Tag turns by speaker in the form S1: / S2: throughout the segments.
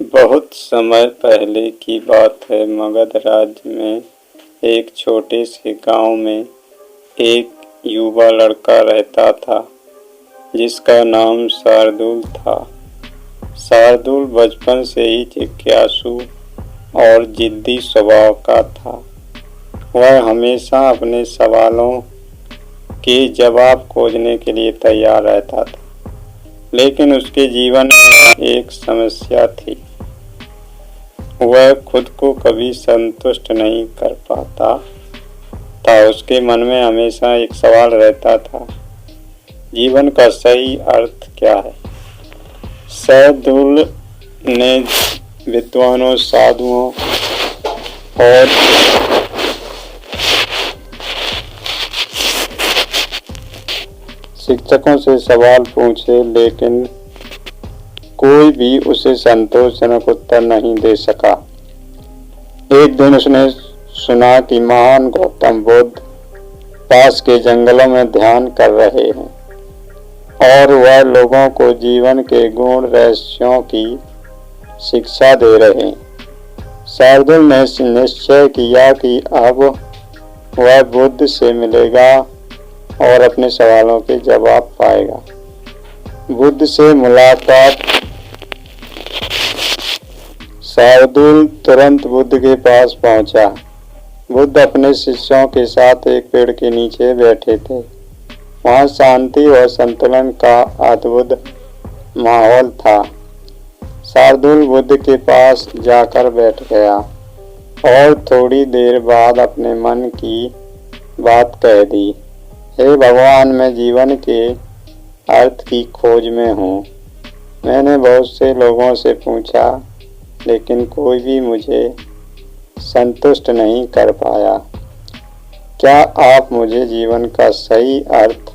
S1: बहुत समय पहले की बात है। मगध राज्य में एक छोटे से गांव में एक युवा लड़का रहता था जिसका नाम शार्दुल था। शार्दुल बचपन से ही जिज्ञासु और जिद्दी स्वभाव का था। वह हमेशा अपने सवालों के जवाब खोजने के लिए तैयार रहता था, लेकिन उसके जीवन में एक समस्या थी। वह खुद को कभी संतुष्ट नहीं कर पाता था। उसके मन में हमेशा एक सवाल रहता था, जीवन का सही अर्थ क्या है। शार्दुल ने विद्वानों, साधुओं और शिक्षकों से सवाल पूछे, लेकिन कोई भी उसे संतोषजनक उत्तर नहीं दे सका। एक दिन उसने सुना कि महान गौतम बुद्ध पास के जंगलों में ध्यान कर रहे हैं और वह लोगों को जीवन के गुण रहस्यों की शिक्षा दे रहे हैं। शार्दुल ने निश्चय किया कि अब वह बुद्ध से मिलेगा और अपने सवालों के जवाब पाएगा। बुद्ध से मुलाकात। शार्दुल तुरंत बुद्ध के पास पहुंचा। बुद्ध अपने शिष्यों के साथ एक पेड़ के नीचे बैठे थे। वहां शांति और संतुलन का अद्भुत माहौल था। शार्दुल बुद्ध के पास जाकर बैठ गया और थोड़ी देर बाद अपने मन की बात कह दी। हे भगवान, मैं जीवन के अर्थ की खोज में हूँ। मैंने बहुत से लोगों से पूछा, लेकिन कोई भी मुझे संतुष्ट नहीं कर पाया। क्या आप मुझे जीवन का सही अर्थ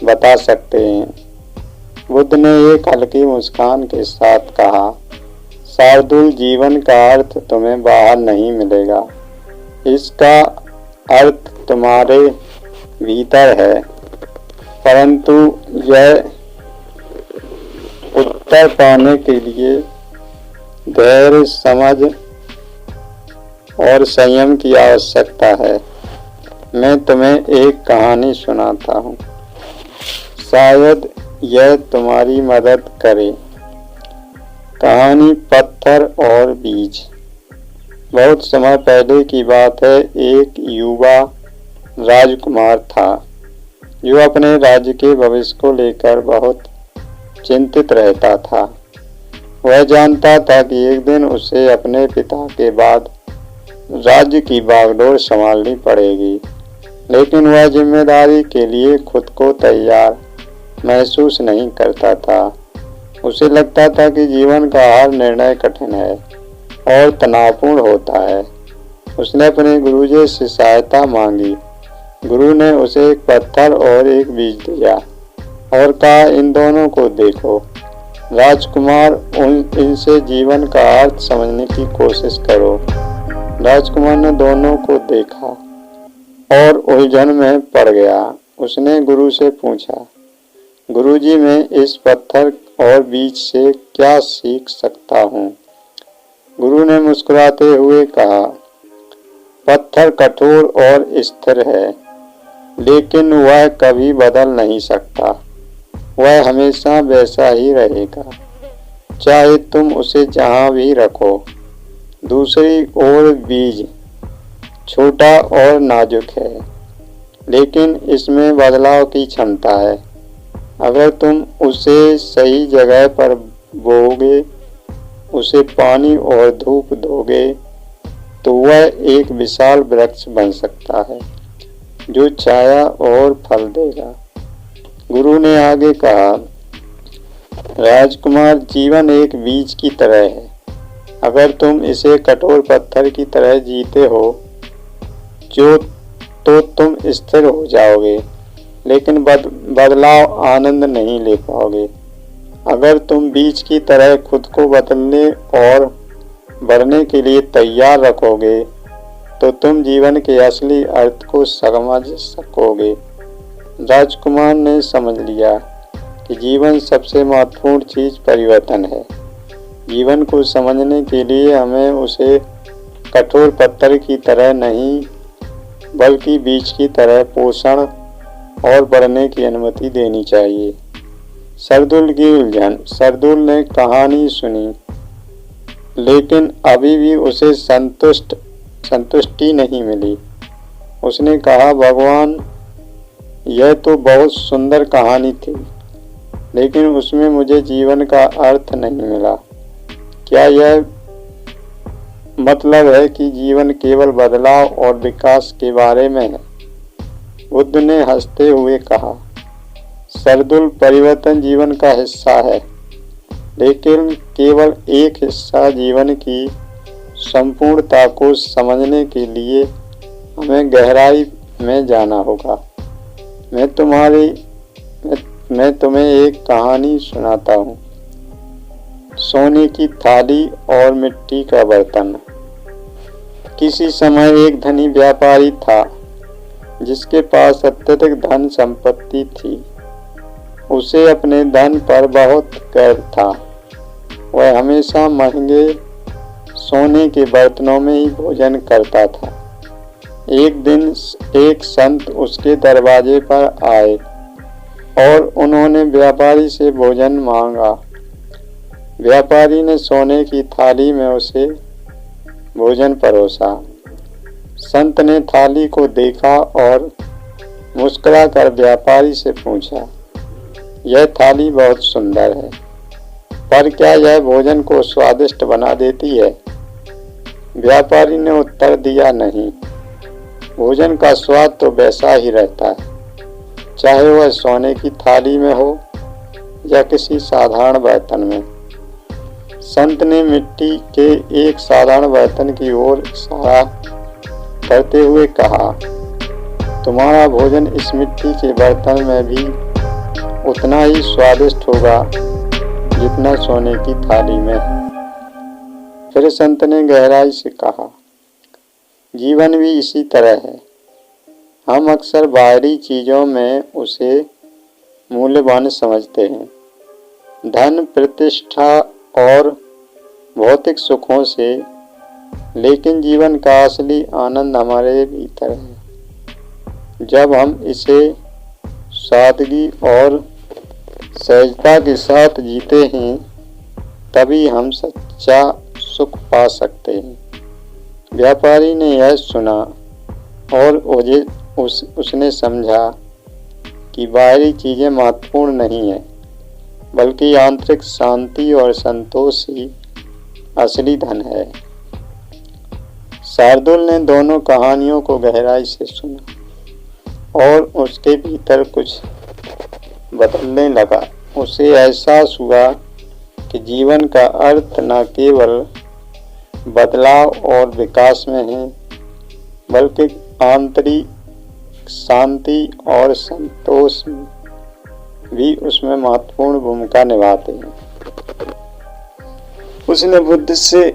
S1: बता सकते हैं? बुद्ध ने एक हल्की मुस्कान के साथ कहा, शार्दुल, जीवन का अर्थ तुम्हें बाहर नहीं मिलेगा। इसका अर्थ तुम्हारे भीतर है, परंतु यह उत्तर पाने के लिए धैर्य, समझ और संयम की आवश्यकता है। मैं तुम्हें एक कहानी सुनाता हूँ, शायद यह तुम्हारी मदद करे। कहानी पत्थर और बीज। बहुत समय पहले की बात है। एक युवा राजकुमार था जो अपने राज्य के भविष्य को लेकर बहुत चिंतित रहता था। वह जानता था कि एक दिन उसे अपने पिता के बाद राज्य की बागडोर संभालनी पड़ेगी, लेकिन वह जिम्मेदारी के लिए खुद को तैयार महसूस नहीं करता था। उसे लगता था कि जीवन का हर निर्णय कठिन है और तनावपूर्ण होता है। उसने अपने गुरुजी से सहायता मांगी। गुरु ने उसे एक पत्थर और एक बीज दिया और कहा, इन दोनों को देखो राजकुमार, इनसे जीवन का अर्थ समझने की कोशिश करो। राजकुमार ने दोनों को देखा और उलझन में पड़ गया। उसने गुरु से पूछा, गुरुजी, मैं इस पत्थर और बीज से क्या सीख सकता हूँ? गुरु ने मुस्कुराते हुए कहा, पत्थर कठोर और स्थिर है, लेकिन वह कभी बदल नहीं सकता। वह हमेशा वैसा ही रहेगा, चाहे तुम उसे जहाँ भी रखो। दूसरी ओर बीज छोटा और नाजुक है, लेकिन इसमें बदलाव की क्षमता है। अगर तुम उसे सही जगह पर बोओगे, उसे पानी और धूप दोगे, तो वह एक विशाल वृक्ष बन सकता है जो छाया और फल देगा। गुरु ने आगे कहा, राजकुमार, जीवन एक बीज की तरह है। अगर तुम इसे कठोर पत्थर की तरह जीते हो तो तुम स्थिर हो जाओगे, लेकिन बदलाव आनंद नहीं ले पाओगे। अगर तुम बीज की तरह खुद को बदलने और बढ़ने के लिए तैयार रखोगे, तो तुम जीवन के असली अर्थ को समझ सकोगे। राजकुमार ने समझ लिया कि जीवन सबसे महत्वपूर्ण चीज परिवर्तन है। जीवन को समझने के लिए हमें उसे कठोर पत्थर की तरह नहीं बल्कि बीज की तरह पोषण और बढ़ने की अनुमति देनी चाहिए। सरदुल की उलझन। सरदुल ने कहानी सुनी लेकिन अभी भी उसे संतुष्टि नहीं मिली। उसने कहा, भगवान, यह तो बहुत सुंदर कहानी थी लेकिन उसमें मुझे जीवन का अर्थ नहीं मिला। क्या यह मतलब है कि जीवन केवल बदलाव और विकास के बारे में है? बुद्ध ने हंसते हुए कहा, सरदुल, परिवर्तन जीवन का हिस्सा है लेकिन केवल एक हिस्सा। जीवन की संपूर्णता को समझने के लिए हमें गहराई में जाना होगा। मैं तुम्हें एक कहानी सुनाता हूँ। सोने की थाली और मिट्टी का बर्तन। किसी समय एक धनी व्यापारी था जिसके पास अत्यधिक धन संपत्ति थी। उसे अपने धन पर बहुत गर्व था। वह हमेशा महंगे सोने के बर्तनों में ही भोजन करता था। एक दिन एक संत उसके दरवाजे पर आए और उन्होंने व्यापारी से भोजन मांगा। व्यापारी ने सोने की थाली में उसे भोजन परोसा। संत ने थाली को देखा और मुस्कुराकर व्यापारी से पूछा, यह थाली बहुत सुंदर है, पर क्या यह भोजन को स्वादिष्ट बना देती है? व्यापारी ने उत्तर दिया, नहीं, भोजन का स्वाद तो वैसा ही रहता है, चाहे वह सोने की थाली में हो या किसी साधारण बर्तन में। संत ने मिट्टी के एक साधारण बर्तन की ओर इशारा करते हुए कहा, तुम्हारा भोजन इस मिट्टी के बर्तन में भी उतना ही स्वादिष्ट होगा जितना सोने की थाली में है। फिर संत ने गहराई से कहा, जीवन भी इसी तरह है। हम अक्सर बाहरी चीजों में उसे मूल्यवान समझते हैं, धन, प्रतिष्ठा और भौतिक सुखों से, लेकिन जीवन का असली आनंद हमारे भीतर है। जब हम इसे सादगी और सहजता के साथ जीते हैं तभी हम सच्चा सुख पा सकते हैं। व्यापारी ने यह सुना और उसने समझा कि बाहरी चीजें महत्वपूर्ण नहीं है, बल्कि आंतरिक शांति और संतोष ही असली धन है। शार्दुल ने दोनों कहानियों को गहराई से सुना और उसके भीतर कुछ बदलने लगा। उसे एहसास हुआ कि जीवन का अर्थ न केवल बदलाव और विकास में है, बल्कि आंतरिक शांति और संतोष भी उसमें महत्वपूर्ण भूमिका निभाते हैं। उसने बुद्ध से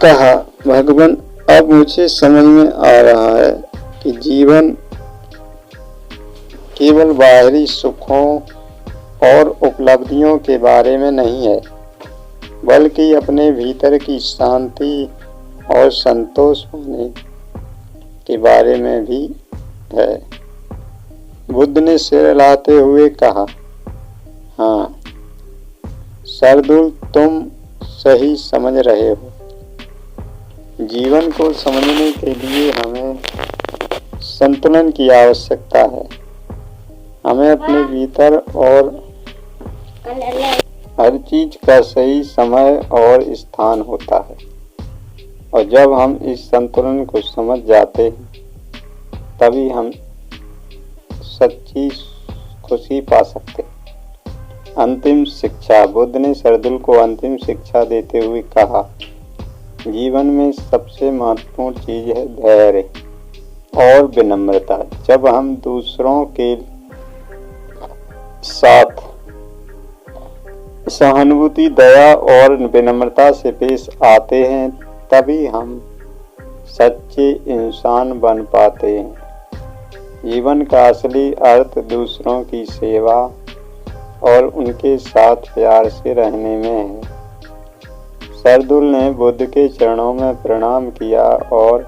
S1: कहा, भगवान, अब मुझे समझ में आ रहा है कि जीवन केवल बाहरी सुखों और उपलब्धियों के बारे में नहीं है, बल्कि अपने भीतर की शांति और संतोष पाने के बारे में भी है। बुद्ध ने सिर हिलाते हुए कहा, हाँ शार्दुल, तुम सही समझ रहे हो। जीवन को समझने के लिए हमें संतुलन की आवश्यकता है। हमें अपने भीतर और हर चीज का सही समय और स्थान होता है, और जब हम इस संतुलन को समझ जाते हैं तभी हम सच्ची खुशी पा सकते हैं। अंतिम शिक्षा। बुद्ध ने शार्दुल को अंतिम शिक्षा देते हुए कहा, जीवन में सबसे महत्वपूर्ण चीज है धैर्य और विनम्रता। जब हम दूसरों के साथ सहानुभूति, दया और विनम्रता से पेश आते हैं तभी हम सच्चे इंसान बन पाते हैं। जीवन का असली अर्थ दूसरों की सेवा और उनके साथ प्यार से रहने में है। शार्दुल ने बुद्ध के चरणों में प्रणाम किया और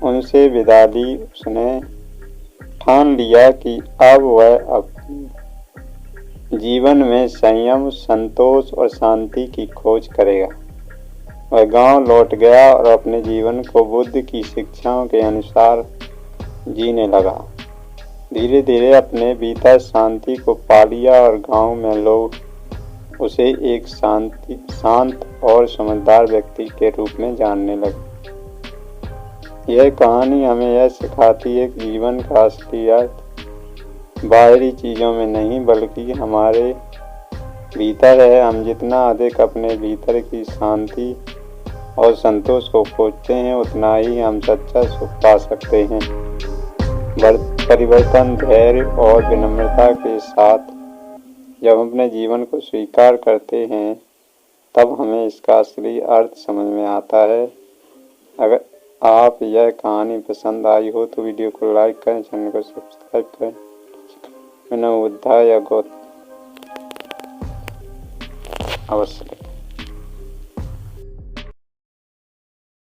S1: उनसे विदा ली। उसने ठान लिया कि अब वह अपने जीवन में संयम, संतोष और शांति की खोज करेगा। वह गांव लौट गया और अपने जीवन को बुद्ध की शिक्षाओं के अनुसार जीने लगा। धीरे धीरे अपने भीतर शांति को पा लिया और गांव में लोग उसे एक शांत और समझदार व्यक्ति के रूप में जानने लगे। यह कहानी हमें यह सिखाती है कि जीवन का असली अर्थ बाहरी चीज़ों में नहीं बल्कि हमारे भीतर है। हम जितना अधिक अपने भीतर की शांति और संतोष को खोजते हैं उतना ही हम सच्चा सुख पा सकते हैं। परिवर्तन, धैर्य और विनम्रता के साथ जब हम अपने जीवन को स्वीकार करते हैं तब हमें इसका असली अर्थ समझ में आता है। अगर आप यह कहानी पसंद आई हो तो वीडियो को लाइक करें, चैनल को सब्सक्राइब करें। मैंने बुद्धा या गौतम अवश्य